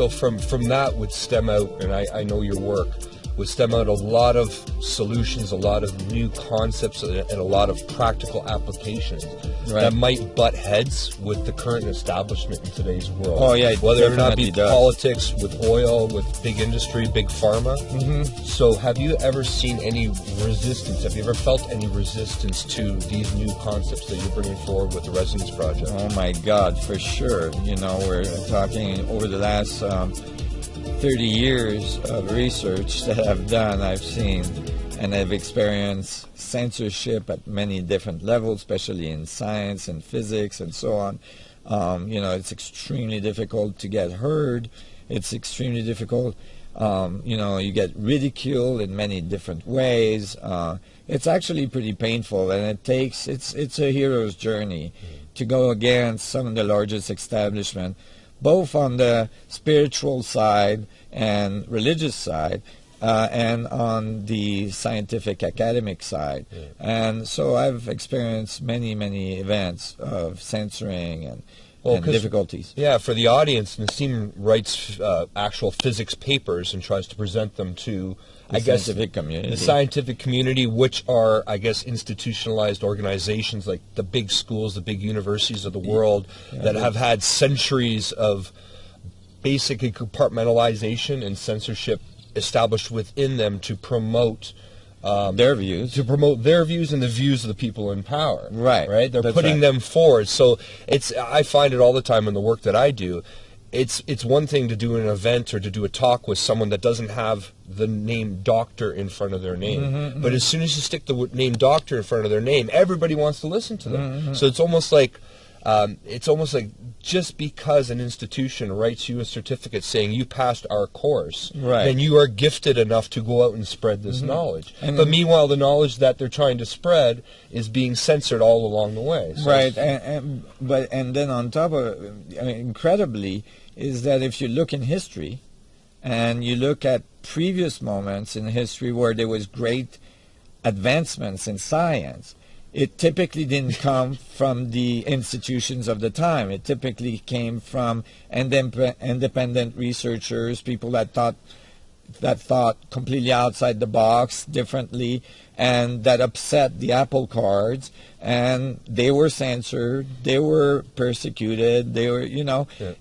So from that would stem out, and I know your work, would stem out a lot of solutions, a lot of new concepts, and a lot of practical applications that might butt heads with the current establishment in today's world. Oh yeah, whether or not be politics, with oil, with big industry, big pharma. So have you ever seen any resistance? Have you ever felt any resistance to these new concepts that you're bringing forward with the Resonance Project? Oh my God, for sure. You know, we're talking over the last 30 years of research that I've done, I've seen and I've experienced censorship at many different levels, especially in science and physics and so on. You know, it's extremely difficult to get heard. It's extremely difficult. You know, you get ridiculed in many different ways. It's actually pretty painful, and it's a hero's journey to go against some of the largest establishment, both on the spiritual side and religious side, and on the scientific academic side. And so I've experienced many events of censoring and difficulties. Yeah, for the audience, Nassim writes actual physics papers and tries to present them to the scientific community, which are, I guess, institutionalized organizations like the big schools, the big universities of the world that have had centuries of basically compartmentalization and censorship established within them to promote their views, and the views of the people in power. Right. They're putting them forward. So I find it all the time in the work that I do. It's one thing to do an event or to do a talk with someone that doesn't have the name doctor in front of their name. But as soon as you stick the name doctor in front of their name, everybody wants to listen to them. So it's almost like just because an institution writes you a certificate saying you passed our course, then you are gifted enough to go out and spread this knowledge. But meanwhile, the knowledge that they're trying to spread is being censored all along the way. So and then on top of it, incredibly, is that if you look in history and you look at previous moments in history where there was great advancements in science, it typically didn't come from the institutions of the time. It typically came from independent researchers, people that thought completely outside the box, differently, and that upset the apple cards, and they were censored, they were persecuted, they were,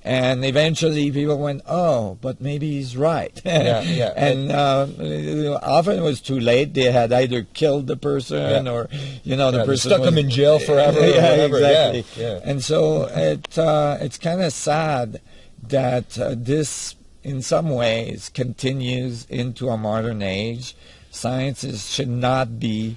and eventually people went, oh, but maybe he's right. And often it was too late. They had either killed the person or, the person stuck him in jail forever. Or whatever. Exactly. And so it's kind of sad that this, in some ways, continues into a modern age. Science should not be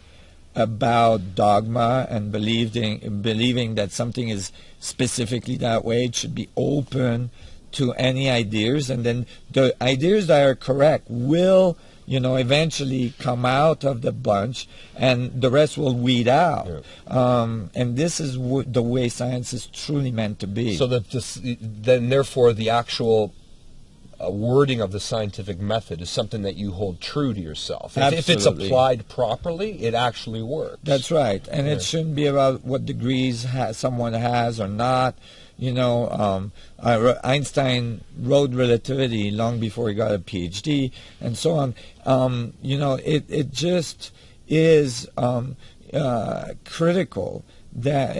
about dogma and believing that something is specifically that way. It should be open to any ideas, and then the ideas that are correct will, eventually come out of the bunch, and the rest will weed out. And this is the way science is truly meant to be. So that therefore the actual wording of the scientific method is something that you hold true to yourself. If it's applied properly, it actually works. That's right. And it shouldn't be about what degrees someone has or not. Einstein wrote relativity long before he got a PhD and so on. It just is critical that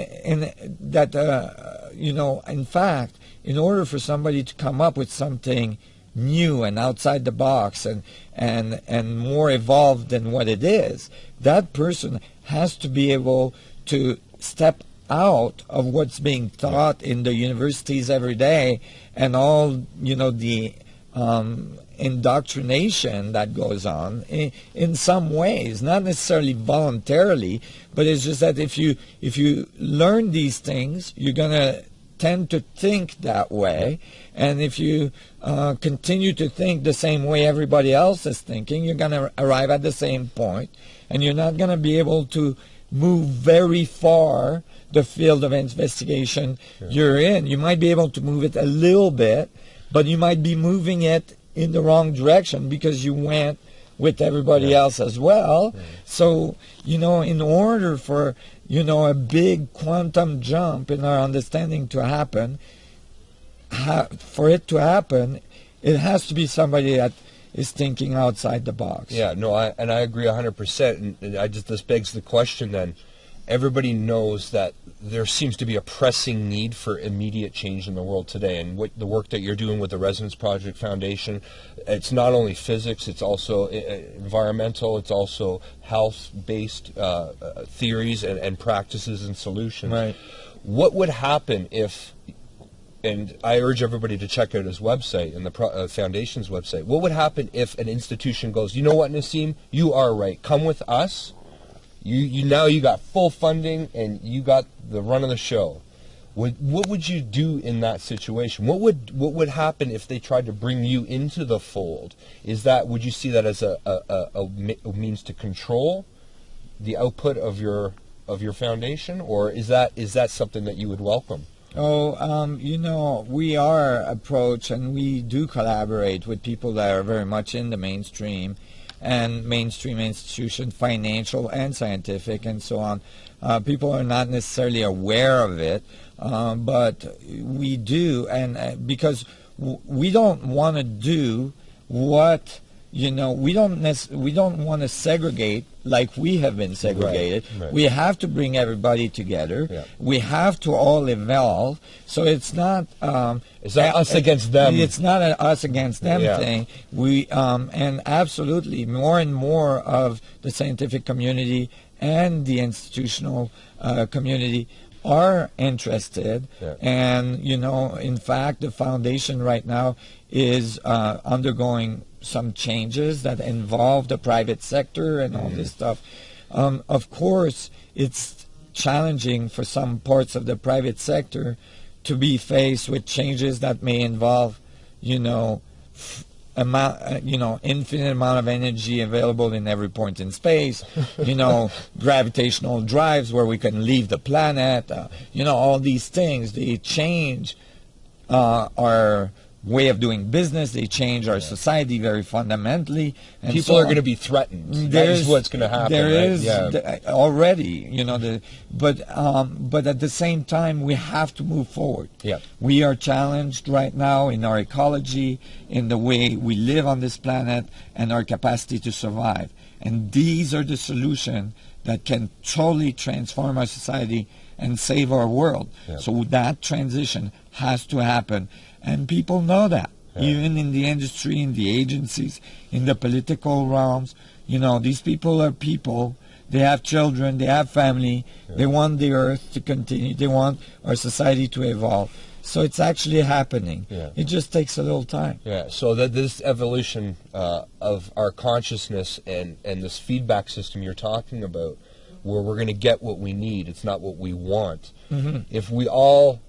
in fact, in order for somebody to come up with something new and outside the box and more evolved than what it is, that person has to be able to step out of what's being taught in the universities every day and all the indoctrination that goes on in some ways, not necessarily voluntarily, but it's just that if you learn these things, you're going to tend to think that way, and if you continue to think the same way everybody else is thinking, you're going to arrive at the same point, and you're not going to be able to move very far the field of investigation you're in. You might be able to move it a little bit, but you might be moving it in the wrong direction because you went with everybody else as well. So, in order for, a big quantum jump in our understanding to happen, for it to happen, it has to be somebody that is thinking outside the box. Yeah, no, I agree 100%. And this begs the question then. Everybody knows that there seems to be a pressing need for immediate change in the world today, and what the work that you're doing with the Resonance Project Foundation, it's not only physics, it's also environmental, it's also health-based theories and practices and solutions. Right. What would happen if, and I urge everybody to check out his website and the foundation's website, what would happen if an institution goes, you know what, Nassim, you are right, come with us. You now you got full funding and you got the run of the show. What would you do in that situation? What would happen if they tried to bring you into the fold? Would you see that as a means to control the output of your foundation, or is that something that you would welcome? Oh, we are approached and we do collaborate with people that are very much in the mainstream and mainstream institution, financial and scientific and so on. People are not necessarily aware of it, but we do, and because we don't want to do what, we don't want to segregate like we have been segregated. Right. We have to bring everybody together. Yeah. We have to all evolve. So it's not us against them. It's not an us against them thing. We and absolutely more and more of the scientific community and the institutional community are interested. Yeah. And in fact, the foundation right now is undergoing some changes that involve the private sector and all this stuff. Of course, it's challenging for some parts of the private sector to be faced with changes that may involve, infinite amount of energy available in every point in space, gravitational drives where we can leave the planet, all these things. They change our way of doing business. They change our society very fundamentally. And people are going to be threatened. That is what's going to happen. There right? is already, but at the same time, we have to move forward. Yeah. We are challenged right now in our ecology, in the way we live on this planet, and our capacity to survive. And these are the solutions that can totally transform our society and save our world. Yeah. So that transition has to happen. And people know that, even in the industry, in the agencies, in the political realms. These people are people. They have children. They have family. They want the earth to continue. They want our society to evolve. So it's actually happening. Yeah. It just takes a little time. Yeah. So that this evolution of our consciousness and this feedback system you're talking about, where we're going to get what we need, it's not what we want. Mm-hmm. If we all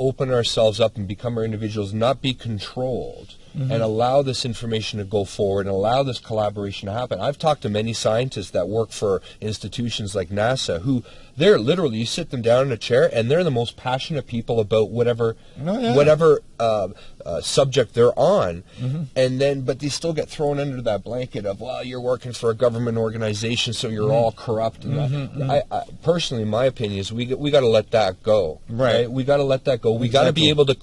open ourselves up and become our individuals, not be controlled, and allow this information to go forward and allow this collaboration to happen. I've talked to many scientists that work for institutions like NASA who they're literally, you sit them down in a chair and they're the most passionate people about whatever subject they're on, but they still get thrown under that blanket of, well, you're working for a government organization, so you're all corrupt. And I personally, my opinion is we got to let that go. Right. We got to let that go. We got to be able to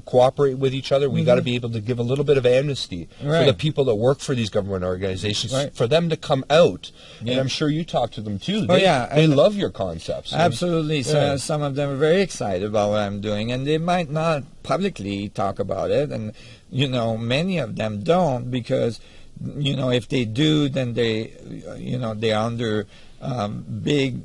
cooperate with each other. We got to be able to give a little bit of amnesty for the people that work for these government organizations, for them to come out. And I'm sure you talk to them too. They love your concepts. Absolutely. So some of them are very excited about what I'm doing, and they might not publicly talk about it. And many of them don't, because if they do, then they're under big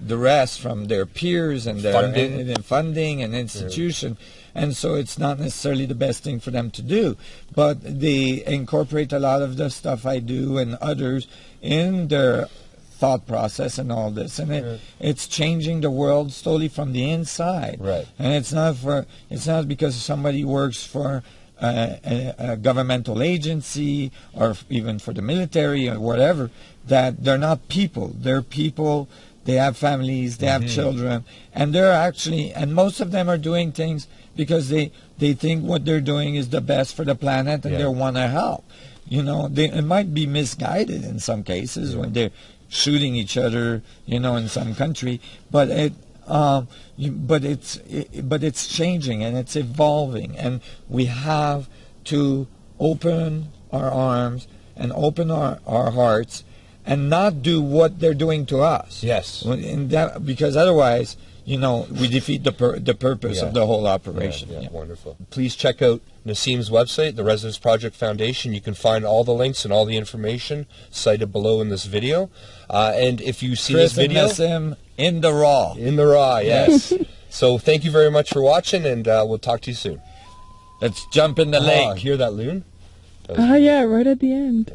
duress from their peers and their funding and institution. And so it's not necessarily the best thing for them to do. But they incorporate a lot of the stuff I do and others in their thought process and all this. And it's changing the world slowly from the inside. Right. And it's not because somebody works for a governmental agency or even for the military or whatever, that they're not people. They're people. They have families, they have children, and and most of them are doing things because they think what they're doing is the best for the planet, and they want to help. It might be misguided in some cases when they're shooting each other, in some country, but it's changing and it's evolving, and we have to open our arms and open our hearts and not do what they're doing to us. Yes. Because otherwise, we defeat the purpose of the whole operation. Yeah, wonderful. Please check out Nassim's website, the Residence Project Foundation. You can find all the links and all the information cited below in this video. And if you see this video... Nassim in the raw. In the raw, yes. So thank you very much for watching, and we'll talk to you soon. Let's jump in the lake. Hear that loon? Yeah, right at the end.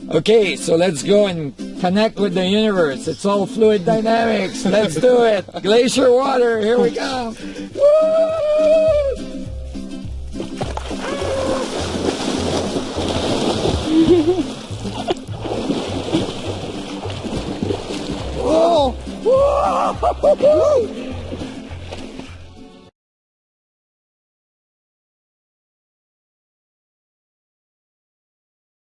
Okay, so let's go and connect with the universe. It's all fluid dynamics. Let's do it. Glacier water, here we go. Woo! Whoa! Whoa!